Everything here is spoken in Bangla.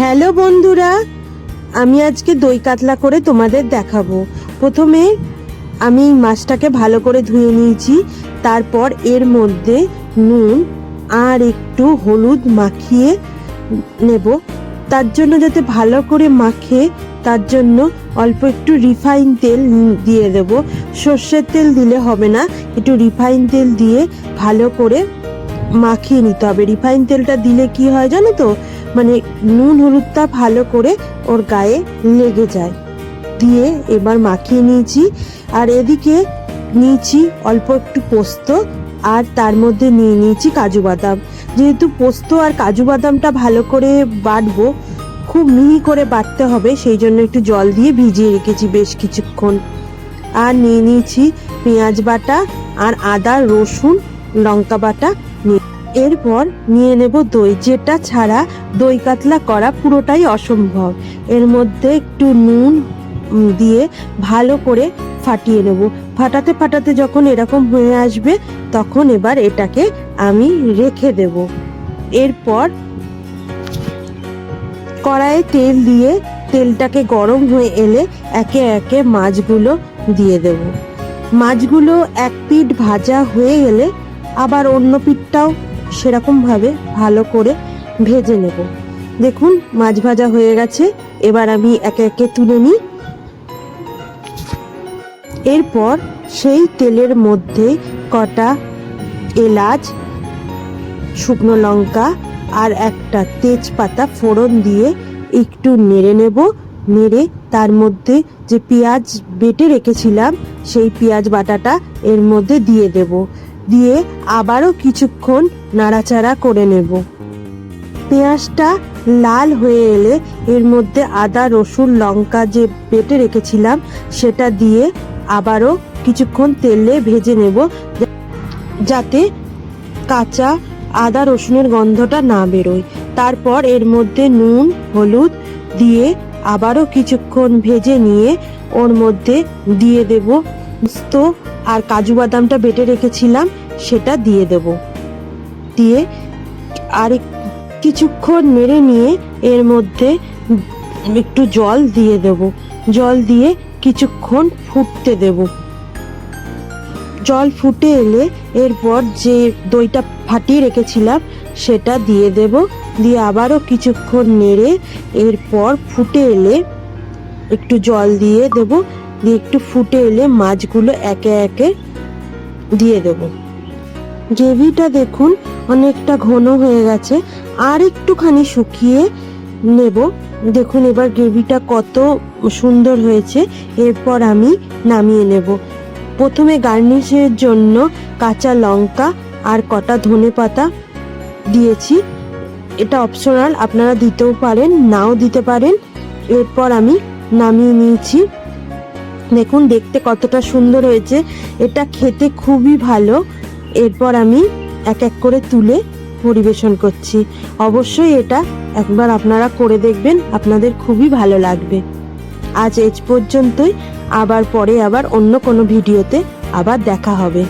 হ্যালো বন্ধুরা, আমি আজকে দই কাতলা করে তোমাদের দেখাবো। প্রথমে আমি মাছটাকে ভালো করে ধুয়ে নিয়েছি। তারপর এর মধ্যে নুন আর একটু হলুদ মাখিয়ে নেব। তার জন্য যাতে ভালো করে মাখে তার জন্য অল্প একটু রিফাইন তেল দিয়ে দেব। সর্ষের তেল দিলে হবে না, একটু রিফাইন তেল দিয়ে ভালো করে মাখিয়ে নিতে হবে। রিফাইন তেলটা দিলে কি হয় জানো তো, মানে নুন হলুদটা ভালো করে ওর গায়ে লেগে যায়। দিয়ে এবার মাখিয়ে নিয়েছি। আর এদিকে নিয়েছি অল্প একটু পোস্ত, আর তার মধ্যে নিয়ে নিয়েছি কাজু বাদাম। যেহেতু পোস্ত আর কাজু বাদামটা ভালো করে বাটবো, খুব মিহি করে বাটতে হবে, সেই জন্য একটু জল দিয়ে ভিজিয়ে রেখেছি বেশ কিছুক্ষণ। আর নিয়ে নিয়েছি পেঁয়াজ বাটা আর আদা রসুন লঙ্কা বাটা। এরপর নিয়ে নেব দই, যেটা ছাড়া দই কাতলা করা পুরোটাই অসম্ভব। এর মধ্যে একটু নুন দিয়ে ভালো করে ফাটিয়ে নেব। ফাটাতে ফাটাতে যখন এরকম হয়ে আসবে তখন এবার এটাকে আমি রেখে দেব। এরপর কড়াইয়ে তেল দিয়ে তেলটাকে গরম হয়ে এলে একে একে মাছগুলো দিয়ে দেব। মাছগুলো এক পিঠ ভাজা হয়ে গেলে আবার অন্য পিঠটাও সেরকমভাবে ভালো করে ভেজে নেব। দেখুন মাছ ভাজা হয়ে গেছে, এবার আমি একে একে তুলে নিই। এরপর সেই তেলের মধ্যে কটা এলাচ, শুকনো লঙ্কা আর একটা তেজপাতা ফোড়ন দিয়ে একটু নেড়ে নেব। নেড়ে তার মধ্যে যে পেঁয়াজ বেটে রেখেছিলাম সেই পেঁয়াজ বাটাটা এর মধ্যে দিয়ে দেব। দিয়ে আবারও কিছুক্ষণ নাড়াচাড়া করে নেব। পেঁয়াজটা লাল হয়ে এলে এর মধ্যে আদা রসুন লঙ্কা যে বেটে রেখেছিলাম সেটা দিয়ে আবারও কিছুক্ষণ তেলে ভেজে নেব, যাতে কাঁচা আদা রসুনের গন্ধটা না বেরোয়। তারপর এর মধ্যে নুন হলুদ দিয়ে আবারও কিছুক্ষণ ভেজে নিয়ে ওর মধ্যে দিয়ে দেব পোস্ত আর কাজু বাদামটা বেটে রেখেছিলাম সেটা দিয়ে দেব। দিয়ে আর কিছুক্ষণ নেড়ে নিয়ে এর মধ্যে একটু জল দিয়ে দেব। জল দিয়ে কিছুক্ষণ ফুটতে দেব। জল ফুটে এলে এরপর যে দইটা ফাটিয়ে রেখেছিলাম সেটা দিয়ে দেব। দিয়ে আবারও কিছুক্ষণ নেড়ে এরপর ফুটে এলে একটু জল দিয়ে দেব। দিয়ে একটু ফুটে এলে মাছগুলো একে একে দিয়ে দেব। গ্রেভিটা দেখুন অনেকটা ঘন হয়ে গেছে, আর একটুখানি শুকিয়ে নেব। দেখুন এবার গ্রেভিটা কত সুন্দর হয়েছে। এরপর আমি নামিয়ে নেব। প্রথমে গার্নিশের জন্য কাঁচা লঙ্কা আর কটা ধনেপাতা দিয়েছি। এটা অপশনাল, আপনারা দিতেও পারেন নাও দিতে পারেন। এরপর আমি নামিয়ে নিয়েছি। দেখুন দেখতে কতটা সুন্দর হয়েছে, এটা খেতে খুবই ভালো। এরপর আমি এক এক করে তুলে পরিবেশন করছি। অবশ্যই এটা একবার আপনারা করে দেখবেন, আপনাদের খুবই ভালো লাগবে। আজ এই পর্যন্তই, আবার পরে আবার অন্য কোনো ভিডিওতে আবার দেখা হবে।